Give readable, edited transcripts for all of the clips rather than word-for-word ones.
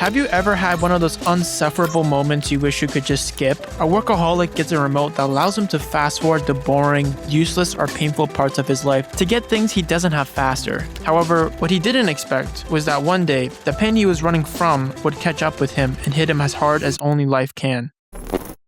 Have you ever had one of those unsufferable moments you wish you could just skip? A workaholic gets a remote that allows him to fast forward the boring, useless, or painful parts of his life to get things he doesn't have faster. However, what he didn't expect was that one day, the pain he was running from would catch up with him and hit him as hard as only life can.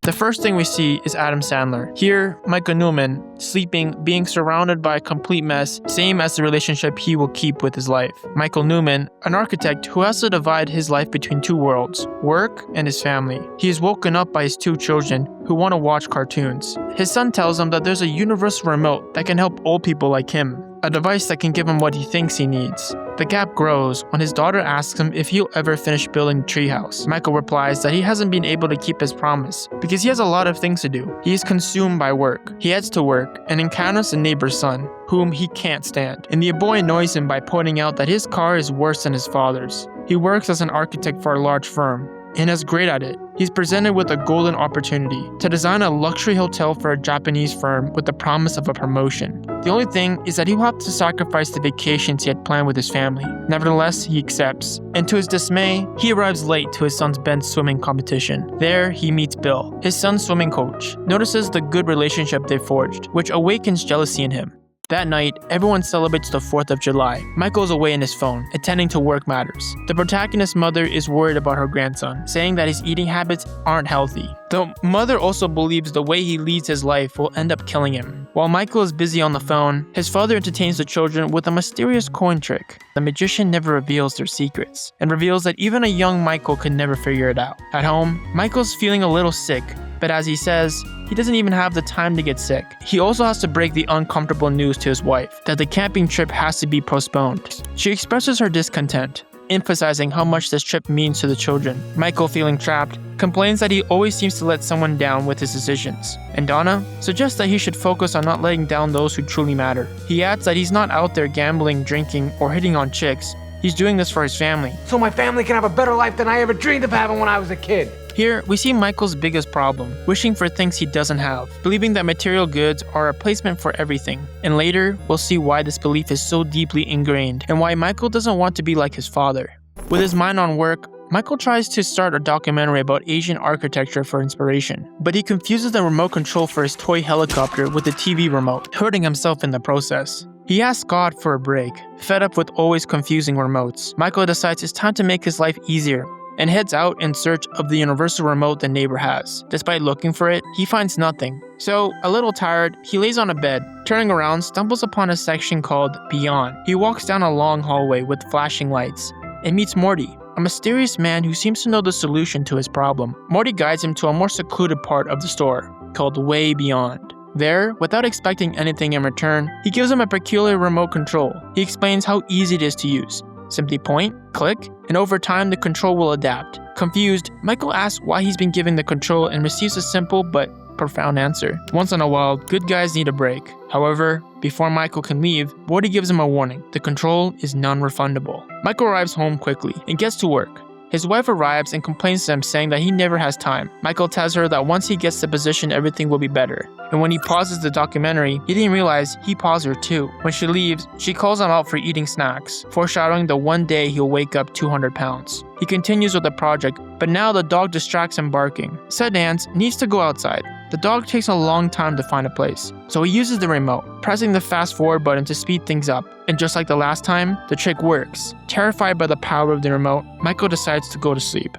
The first thing we see is Adam Sandler. Here, Michael Newman, sleeping, being surrounded by a complete mess, same as the relationship he will keep with his life. Michael Newman, an architect who has to divide his life between two worlds, work and his family. He is woken up by his two children who want to watch cartoons. His son tells him that there's a universal remote that can help old people like him, a device that can give him what he thinks he needs. The gap grows when his daughter asks him if he'll ever finish building the treehouse. Michael replies that he hasn't been able to keep his promise because he has a lot of things to do. He is consumed by work. He heads to work and encounters a neighbor's son, whom he can't stand. And the boy annoys him by pointing out that his car is worse than his father's. He works as an architect for a large firm and is great at it. He's presented with a golden opportunity to design a luxury hotel for a Japanese firm with the promise of a promotion. The only thing is that he will have to sacrifice the vacations he had planned with his family. Nevertheless, he accepts, and to his dismay, he arrives late to his son's Ben's swimming competition. There, he meets Bill, his son's swimming coach, notices the good relationship they forged, which awakens jealousy in him. That night, everyone celebrates the 4th of July. Michael's away in his phone, attending to work matters. The protagonist's mother is worried about her grandson, saying that his eating habits aren't healthy. The mother also believes the way he leads his life will end up killing him. While Michael is busy on the phone, his father entertains the children with a mysterious coin trick. The magician never reveals their secrets, and reveals that even a young Michael could never figure it out. At home, Michael's feeling a little sick, but as he says, he doesn't even have the time to get sick. He also has to break the uncomfortable news to his wife that the camping trip has to be postponed. She expresses her discontent, emphasizing how much this trip means to the children. Michael, feeling trapped, complains that he always seems to let someone down with his decisions. And Donna suggests that he should focus on not letting down those who truly matter. He adds that he's not out there gambling, drinking, or hitting on chicks. He's doing this for his family. So my family can have a better life than I ever dreamed of having when I was a kid. Here, we see Michael's biggest problem, wishing for things he doesn't have, believing that material goods are a replacement for everything. And later, we'll see why this belief is so deeply ingrained, and why Michael doesn't want to be like his father. With his mind on work, Michael tries to start a documentary about Asian architecture for inspiration, but he confuses the remote control for his toy helicopter with the TV remote, hurting himself in the process. He asks God for a break. Fed up with always confusing remotes, Michael decides it's time to make his life easier, and heads out in search of the universal remote the neighbor has. Despite looking for it, he finds nothing. So, a little tired, he lays on a bed. Turning around, stumbles upon a section called Beyond. He walks down a long hallway with flashing lights and meets Morty, a mysterious man who seems to know the solution to his problem. Morty guides him to a more secluded part of the store, called Way Beyond. There, without expecting anything in return, he gives him a peculiar remote control. He explains how easy it is to use. Simply point, click, and over time the control will adapt. Confused, Michael asks why he's been given the control and receives a simple but profound answer. Once in a while, good guys need a break. However, before Michael can leave, Morty gives him a warning. The control is non-refundable. Michael arrives home quickly and gets to work. His wife arrives and complains to him, saying that he never has time. Michael tells her that once he gets the position, everything will be better. And when he pauses the documentary, he didn't realize he paused her too. When she leaves, she calls him out for eating snacks, foreshadowing the one day he'll wake up 200 pounds. He continues with the project, but now the dog distracts him barking. Said Ants needs to go outside. The dog takes a long time to find a place, so he uses the remote, pressing the fast forward button to speed things up. And just like the last time, the trick works. Terrified by the power of the remote, Michael decides to go to sleep.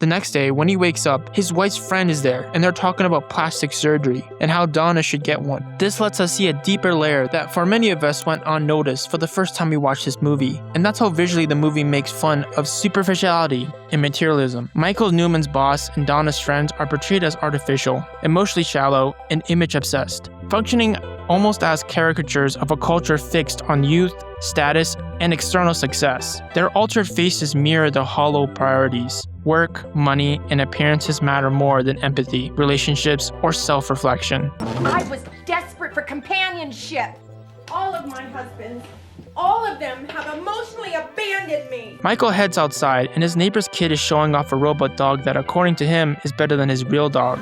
The next day, when he wakes up, his wife's friend is there, and they're talking about plastic surgery and how Donna should get one. This lets us see a deeper layer that for many of us went unnoticed for the first time we watched this movie, and that's how visually the movie makes fun of superficiality and materialism. Michael Newman's boss and Donna's friends are portrayed as artificial, emotionally shallow, and image-obsessed, functioning almost as caricatures of a culture fixed on youth, status, and external success. Their altered faces mirror the hollow priorities. Work, money, and appearances matter more than empathy, relationships, or self-reflection. I was desperate for companionship. All of my husbands, all of them have emotionally abandoned me. Michael heads outside, and his neighbor's kid is showing off a robot dog that, according to him, is better than his real dog.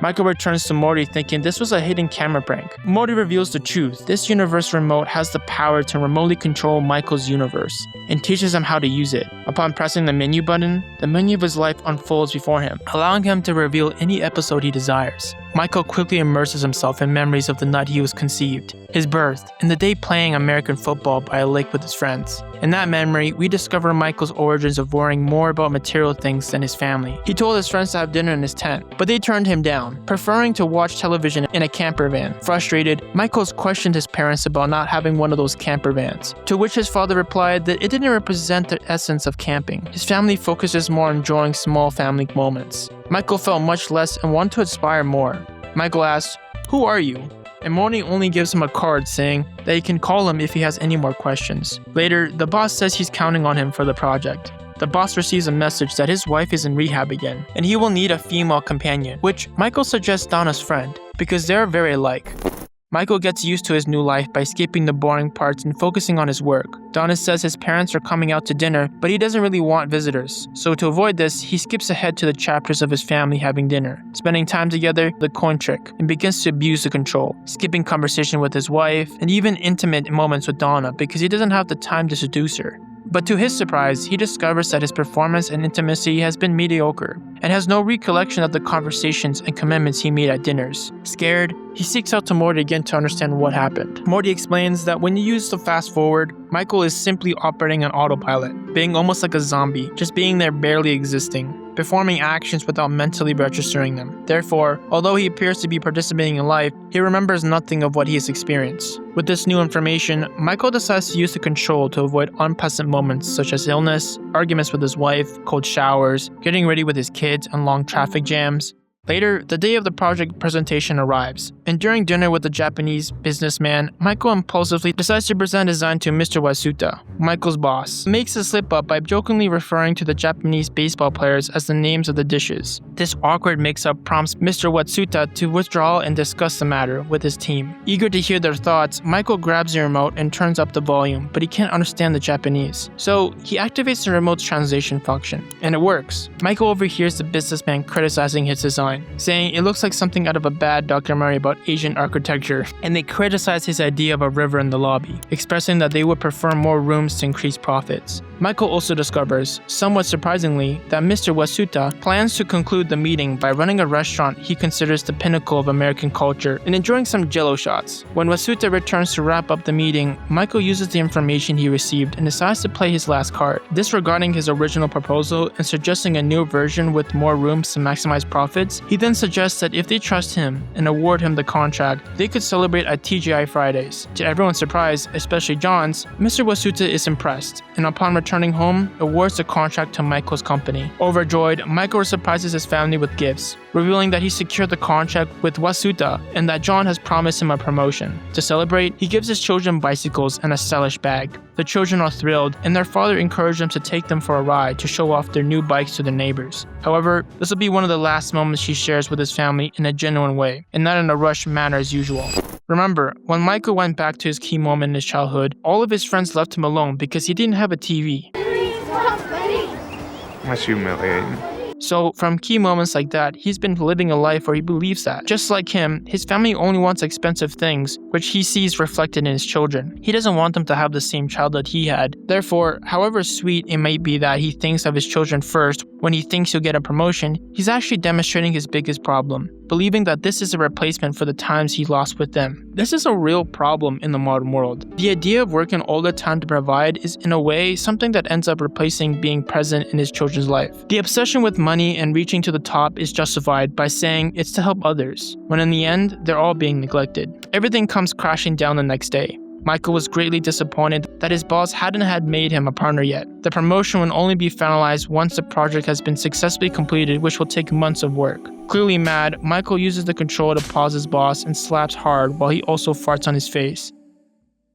Michael returns to Morty thinking this was a hidden camera prank. Morty reveals the truth. This universe remote has the power to remotely control Michael's universe and teaches him how to use it. Upon pressing the menu button, the menu of his life unfolds before him, allowing him to reveal any episode he desires. Michael quickly immerses himself in memories of the night he was conceived, his birth, and the day playing American football by a lake with his friends. In that memory, we discover Michael's origins of worrying more about material things than his family. He told his friends to have dinner in his tent, but they turned him down, preferring to watch television in a camper van. Frustrated, Michael's questioned his parents about not having one of those camper vans, to which his father replied that it didn't represent the essence of camping. His family focuses more on enjoying small family moments. Michael felt much less and wanted to inspire more. Michael asked, "Who are you?" And Morty only gives him a card saying that he can call him if he has any more questions. Later, the boss says he's counting on him for the project. The boss receives a message that his wife is in rehab again, and he will need a female companion, which Michael suggests Donna's friend, because they're very alike. Michael gets used to his new life by skipping the boring parts and focusing on his work. Donna says his parents are coming out to dinner, but he doesn't really want visitors. So to avoid this, he skips ahead to the chapters of his family having dinner, spending time together, the coin trick, and begins to abuse the control, skipping conversation with his wife, and even intimate moments with Donna because he doesn't have the time to seduce her. But to his surprise, he discovers that his performance and intimacy has been mediocre, and has no recollection of the conversations and commitments he made at dinners. Scared, he seeks out to Morty again to understand what happened. Morty explains that when you use the fast forward, Michael is simply operating on autopilot, being almost like a zombie, just being there barely existing, performing actions without mentally registering them. Therefore, although he appears to be participating in life, he remembers nothing of what he has experienced. With this new information, Michael decides to use the control to avoid unpleasant moments such as illness, arguments with his wife, cold showers, getting ready with his kids, and long traffic jams. Later, the day of the project presentation arrives, and during dinner with the Japanese businessman, Michael impulsively decides to present a design to Mr. Wasuta, Michael's boss. He makes a slip-up by jokingly referring to the Japanese baseball players as the names of the dishes. This awkward mix-up prompts Mr. Wasuta to withdraw and discuss the matter with his team. Eager to hear their thoughts, Michael grabs the remote and turns up the volume, but he can't understand the Japanese. So, he activates the remote's translation function, and it works. Michael overhears the businessman criticizing his design, saying it looks like something out of a bad documentary about Asian architecture, and they criticize his idea of a river in the lobby, expressing that they would prefer more rooms to increase profits. Michael also discovers, somewhat surprisingly, that Mr. Wasuta plans to conclude the meeting by running a restaurant he considers the pinnacle of American culture and enjoying some jello shots. When Wasuta returns to wrap up the meeting, Michael uses the information he received and decides to play his last card, disregarding his original proposal and suggesting a new version with more rooms to maximize profits. He then suggests that if they trust him and award him the contract, they could celebrate at TGI Fridays. To everyone's surprise, especially John's, Mr. Wasuta is impressed, and upon returning home, awards the contract to Michael's company. Overjoyed, Michael surprises his family with gifts, revealing that he secured the contract with Wasuta and that John has promised him a promotion. To celebrate, he gives his children bicycles and a stylish bag. The children are thrilled, and their father encouraged them to take them for a ride to show off their new bikes to their neighbors. However, this will be one of the last moments he shares with his family in a genuine way, and not in a rushed manner as usual. Remember, when Michael went back to his key moment in his childhood, all of his friends left him alone because he didn't have a TV. That's humiliating. So, from key moments like that, he's been living a life where he believes that. Just like him, his family only wants expensive things, which he sees reflected in his children. He doesn't want them to have the same childhood he had. Therefore, however sweet it may be that he thinks of his children first when he thinks he'll get a promotion, he's actually demonstrating his biggest problem, believing that this is a replacement for the times he lost with them. This is a real problem in the modern world. The idea of working all the time to provide is, in a way, something that ends up replacing being present in his children's life. The obsession with money and reaching to the top is justified by saying it's to help others, when in the end, they're all being neglected. Everything comes crashing down the next day. Michael was greatly disappointed that his boss hadn't made him a partner yet. The promotion will only be finalized once the project has been successfully completed, which will take months of work. Clearly mad, Michael uses the control to pause his boss and slaps hard while he also farts on his face.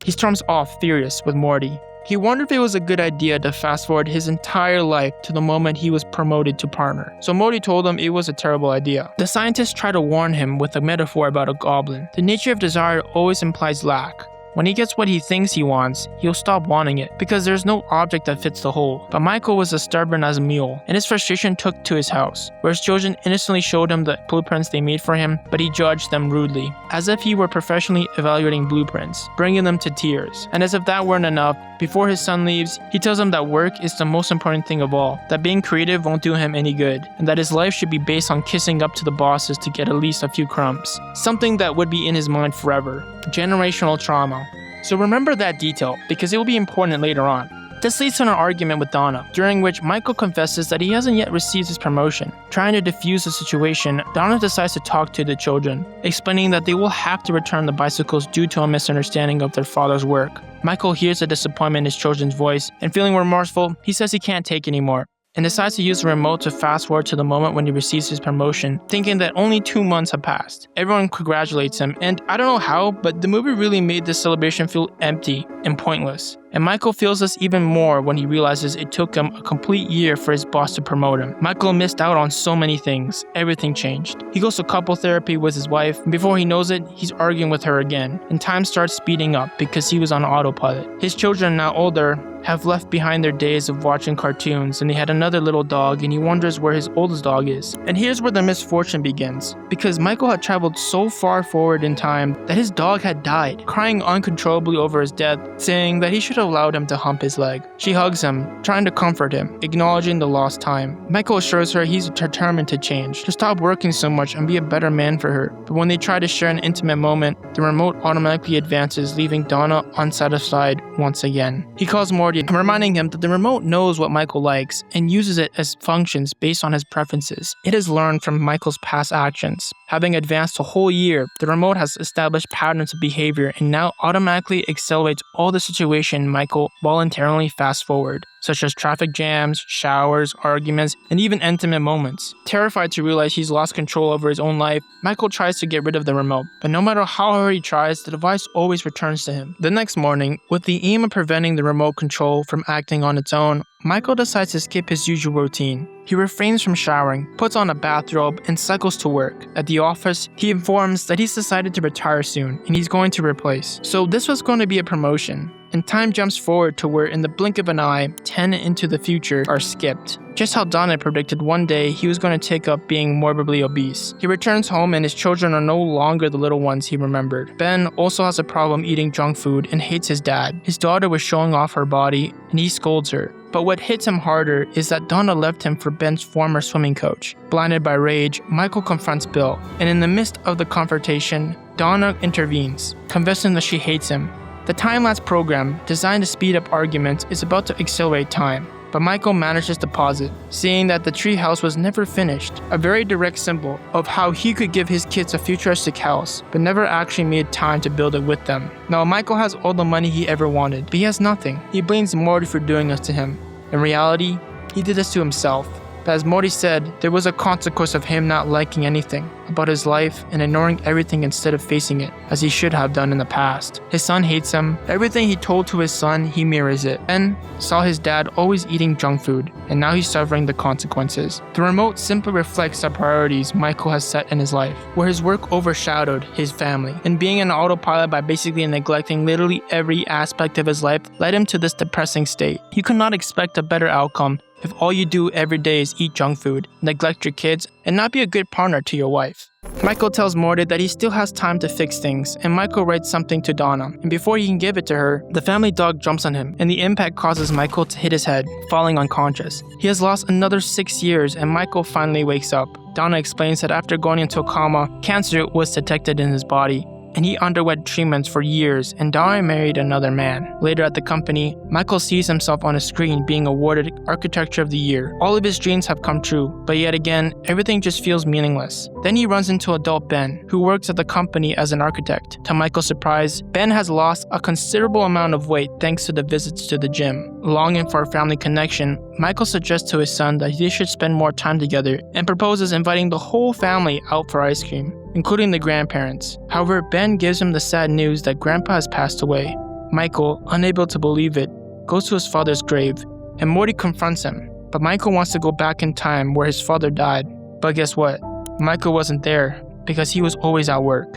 He storms off furious with Morty. He wondered if it was a good idea to fast forward his entire life to the moment he was promoted to partner. So Morty told him it was a terrible idea. The scientists try to warn him with a metaphor about a goblin. The nature of desire always implies lack. When he gets what he thinks he wants, he'll stop wanting it because there's no object that fits the hole. But Michael was as stubborn as a mule, and his frustration took to his house, where his children innocently showed him the blueprints they made for him, but he judged them rudely, as if he were professionally evaluating blueprints, bringing them to tears. And as if that weren't enough, before his son leaves, he tells him that work is the most important thing of all, that being creative won't do him any good, and that his life should be based on kissing up to the bosses to get at least a few crumbs. Something that would be in his mind forever. Generational trauma. So remember that detail, because it will be important later on. This leads to an argument with Donna, during which Michael confesses that he hasn't yet received his promotion. Trying to defuse the situation, Donna decides to talk to the children, explaining that they will have to return the bicycles due to a misunderstanding of their father's work. Michael hears the disappointment in his children's voice, and feeling remorseful, he says he can't take anymore, and decides to use the remote to fast forward to the moment when he receives his promotion, thinking that only 2 months have passed. Everyone congratulates him, and I don't know how, but the movie really made this celebration feel empty and pointless. And Michael feels this even more when he realizes it took him a complete year for his boss to promote him. Michael missed out on so many things. Everything changed. He goes to couple therapy with his wife, and before he knows it, he's arguing with her again, and time starts speeding up because he was on autopilot. His children, now older, have left behind their days of watching cartoons, and they had another little dog, and he wonders where his oldest dog is. And here's where the misfortune begins, because Michael had traveled so far forward in time that his dog had died, crying uncontrollably over his death, saying that he should have allowed him to hump his leg. She hugs him, trying to comfort him, acknowledging the lost time. Michael assures her he's determined to change, to stop working so much and be a better man for her. But when they try to share an intimate moment, the remote automatically advances, leaving Donna unsatisfied once again. He calls Morty, reminding him that the remote knows what Michael likes and uses it as functions based on his preferences. It has learned from Michael's past actions. Having advanced a whole year, the remote has established patterns of behavior and now automatically accelerates all the situation Michael voluntarily fast forward, such as traffic jams, showers, arguments, and even intimate moments. Terrified to realize he's lost control over his own life, Michael tries to get rid of the remote, but no matter how hard he tries, the device always returns to him. The next morning, with the aim of preventing the remote control from acting on its own, Michael decides to skip his usual routine. He refrains from showering, puts on a bathrobe, and cycles to work. At the office, he informs that he's decided to retire soon, and he's going to replace. So this was going to be a promotion. And time jumps forward to where in the blink of an eye, 10 into the future are skipped. Just how Donna predicted one day he was going to take up being morbidly obese. He returns home and his children are no longer the little ones he remembered. Ben also has a problem eating junk food and hates his dad. His daughter was showing off her body and he scolds her. But what hits him harder is that Donna left him for Ben's former swimming coach. Blinded by rage, Michael confronts Bill, and in the midst of the confrontation, Donna intervenes, confessing that she hates him. The time-lapse program, designed to speed up arguments, is about to accelerate time, but Michael manages to pause it, seeing that the treehouse was never finished, a very direct symbol of how he could give his kids a futuristic house, but never actually made time to build it with them. Now, Michael has all the money he ever wanted, but he has nothing. He blames Morty for doing this to him. In reality, he did this to himself. But as Morty said, there was a consequence of him not liking anything about his life and ignoring everything instead of facing it, as he should have done in the past. His son hates him. Everything he told to his son, he mirrors it. Ben saw his dad always eating junk food, and now he's suffering the consequences. The remote simply reflects the priorities Michael has set in his life, where his work overshadowed his family, and being an autopilot by basically neglecting literally every aspect of his life led him to this depressing state. You could not expect a better outcome if all you do every day is eat junk food, neglect your kids, and not be a good partner to your wife. Michael tells Morty that he still has time to fix things, and Michael writes something to Donna, and before he can give it to her, the family dog jumps on him, and the impact causes Michael to hit his head, falling unconscious. He has lost another 6 years, and Michael finally wakes up. Donna explains that after going into a coma, cancer was detected in his body, and he underwent treatments for years, and Donna married another man. Later at the company, Michael sees himself on a screen being awarded Architecture of the Year. All of his dreams have come true, but yet again, everything just feels meaningless. Then he runs into adult Ben, who works at the company as an architect. To Michael's surprise, Ben has lost a considerable amount of weight thanks to the visits to the gym. Longing for a family connection, Michael suggests to his son that they should spend more time together and proposes inviting the whole family out for ice cream, including the grandparents. However, Ben gives him the sad news that Grandpa has passed away. Michael, unable to believe it, goes to his father's grave, and Morty confronts him. But Michael wants to go back in time where his father died. But guess what? Michael wasn't there because he was always at work.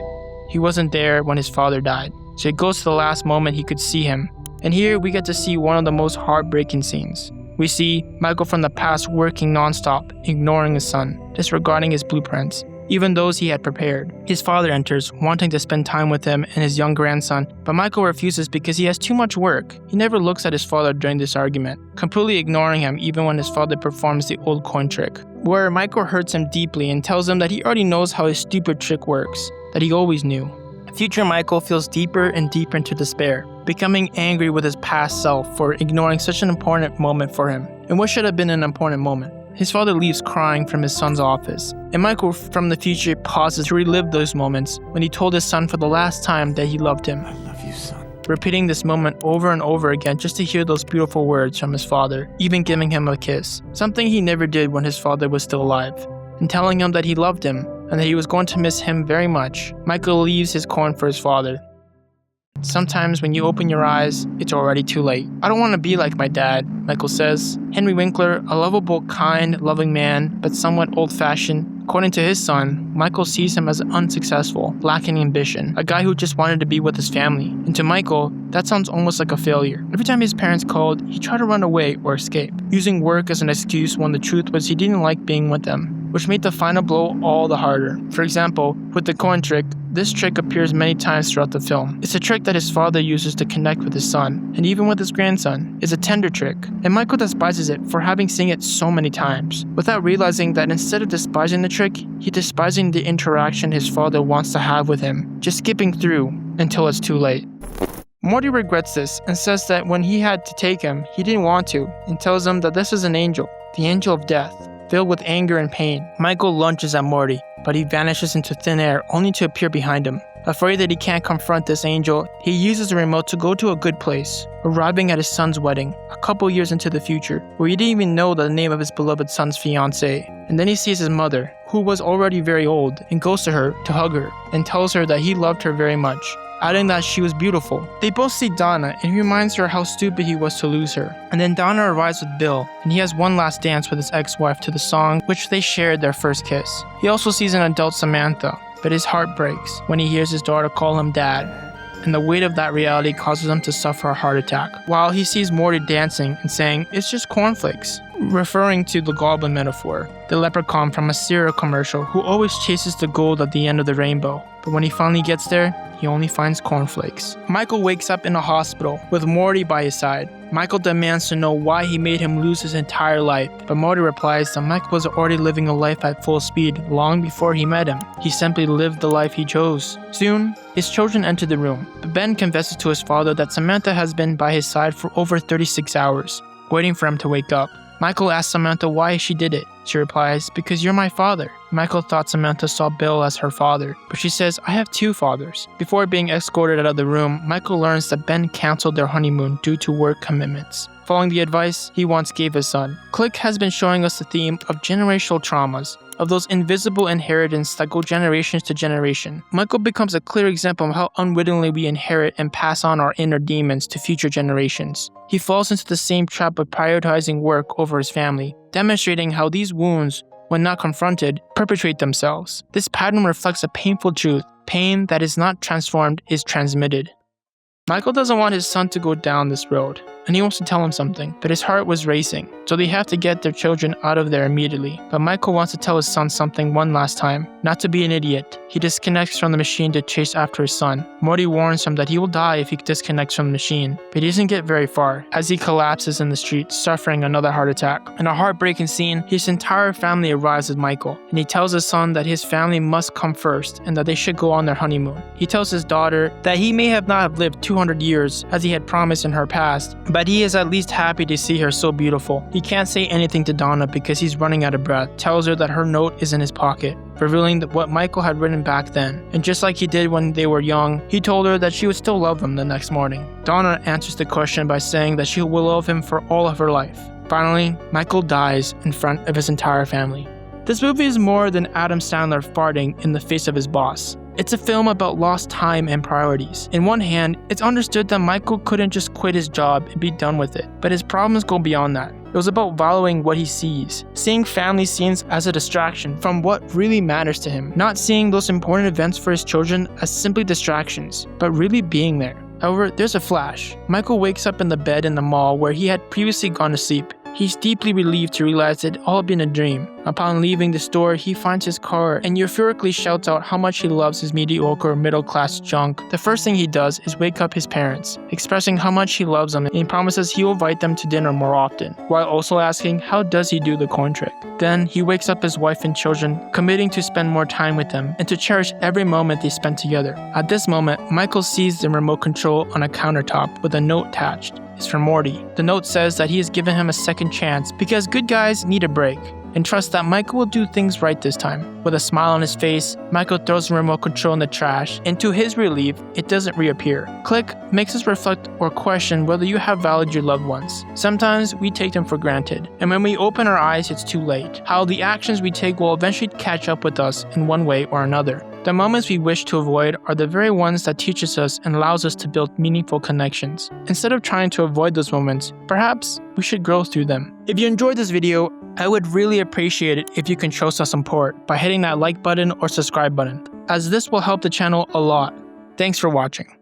He wasn't there when his father died. so he goes to the last moment he could see him. And here we get to see one of the most heartbreaking scenes. We see Michael from the past working nonstop, ignoring his son, disregarding his blueprints, even those he had prepared. His father enters, wanting to spend time with him and his young grandson, but Michael refuses because he has too much work. He never looks at his father during this argument, completely ignoring him even when his father performs the old coin trick, where Michael hurts him deeply and tells him that he already knows how his stupid trick works, that he always knew. Future Michael feels deeper and deeper into despair, becoming angry with his past self for ignoring such an important moment for him, and what should have been an important moment. His father leaves crying from his son's office, and Michael from the future pauses to relive those moments when he told his son for the last time that he loved him. I love you, son. Repeating this moment over and over again just to hear those beautiful words from his father, even giving him a kiss, something he never did when his father was still alive, and telling him that he loved him and that he was going to miss him very much. Michael leaves his coin for his father. Sometimes when you open your eyes, it's already too late. I don't want to be like my dad, Michael says. Henry Winkler, a lovable, kind, loving man, but somewhat old-fashioned. According to his son, Michael sees him as unsuccessful, lacking ambition, a guy who just wanted to be with his family. And to Michael, that sounds almost like a failure. Every time his parents called, he tried to run away or escape, using work as an excuse when the truth was he didn't like being with them, which made the final blow all the harder. For example, with the coin trick, this trick appears many times throughout the film. It's a trick that his father uses to connect with his son, and even with his grandson. It's a tender trick, and Michael despises it for having seen it so many times, without realizing that instead of despising the trick, he's despising the interaction his father wants to have with him, just skipping through until it's too late. Morty regrets this and says that when he had to take him, he didn't want to, and tells him that this is an angel, the angel of death, filled with anger and pain. Michael lunges at Morty, but he vanishes into thin air only to appear behind him. Afraid that he can't confront this angel, he uses the remote to go to a good place, arriving at his son's wedding, a couple years into the future, where he didn't even know the name of his beloved son's fiancée. And then he sees his mother, who was already very old, and goes to her to hug her, and tells her that he loved her very much, adding that she was beautiful. They both see Donna, and he reminds her how stupid he was to lose her. And then Donna arrives with Bill, and he has one last dance with his ex-wife to the song which they shared their first kiss. He also sees an adult Samantha, but his heart breaks when he hears his daughter call him dad, and the weight of that reality causes him to suffer a heart attack, while he sees Morty dancing and saying, "It's just cornflakes," referring to the goblin metaphor, the leprechaun from a cereal commercial who always chases the gold at the end of the rainbow, but when he finally gets there, he only finds cornflakes. Michael wakes up in a hospital with Morty by his side. Michael demands to know why he made him lose his entire life, but Morty replies that Michael was already living a life at full speed long before he met him. He simply lived the life he chose. Soon, his children enter the room, but Ben confesses to his father that Samantha has been by his side for over 36 hours, waiting for him to wake up. Michael asks Samantha why she did it. She replies, "Because you're my father." Michael thought Samantha saw Bill as her father, but she says, "I have two fathers." Before being escorted out of the room, Michael learns that Ben canceled their honeymoon due to work commitments, following the advice he once gave his son. Click has been showing us the theme of generational traumas, of those invisible inheritance that go generations to generation. Michael becomes a clear example of how unwittingly we inherit and pass on our inner demons to future generations. He falls into the same trap of prioritizing work over his family, demonstrating how these wounds, when not confronted, perpetuate themselves. This pattern reflects a painful truth. Pain that is not transformed is transmitted. Michael doesn't want his son to go down this road, and he wants to tell him something, but his heart was racing, so they have to get their children out of there immediately. But Michael wants to tell his son something one last time, not to be an idiot. He disconnects from the machine to chase after his son. Morty warns him that he will die if he disconnects from the machine, but he doesn't get very far, as he collapses in the street, suffering another heart attack. In a heartbreaking scene, his entire family arrives with Michael, and he tells his son that his family must come first, and that they should go on their honeymoon. He tells his daughter that he may have not lived 200 years, as he had promised in her past, but he is at least happy to see her so beautiful. He can't say anything to Donna because he's running out of breath, tells her that her note is in his pocket, revealing what Michael had written back then. And just like he did when they were young, he told her that she would still love him the next morning. Donna answers the question by saying that she will love him for all of her life. Finally, Michael dies in front of his entire family. This movie is more than Adam Sandler farting in the face of his boss. It's a film about lost time and priorities. In one hand, it's understood that Michael couldn't just quit his job and be done with it, but his problems go beyond that. It was about valuing what he sees, seeing family scenes as a distraction from what really matters to him, not seeing those important events for his children as simply distractions, but really being there. However, there's a flash. Michael wakes up in the bed in the mall where he had previously gone to sleep. He's deeply relieved to realize it all been a dream. Upon leaving the store, he finds his car and euphorically shouts out how much he loves his mediocre middle-class junk. The first thing he does is wake up his parents, expressing how much he loves them and promises he will invite them to dinner more often, while also asking how does he do the coin trick. Then he wakes up his wife and children, committing to spend more time with them and to cherish every moment they spend together. At this moment, Michael sees the remote control on a countertop with a note attached. It's from Morty. The note says that he has given him a second chance because good guys need a break, and trusts that Michael will do things right this time. With a smile on his face, Michael throws the remote control in the trash, and to his relief, it doesn't reappear. Click makes us reflect or question whether you have valued your loved ones. Sometimes we take them for granted, and when we open our eyes, it's too late. How the actions we take will eventually catch up with us in one way or another. The moments we wish to avoid are the very ones that teaches us and allows us to build meaningful connections. Instead of trying to avoid those moments, perhaps we should grow through them. If you enjoyed this video, I would really appreciate it if you can show some support by hitting that like button or subscribe button, as this will help the channel a lot. Thanks for watching.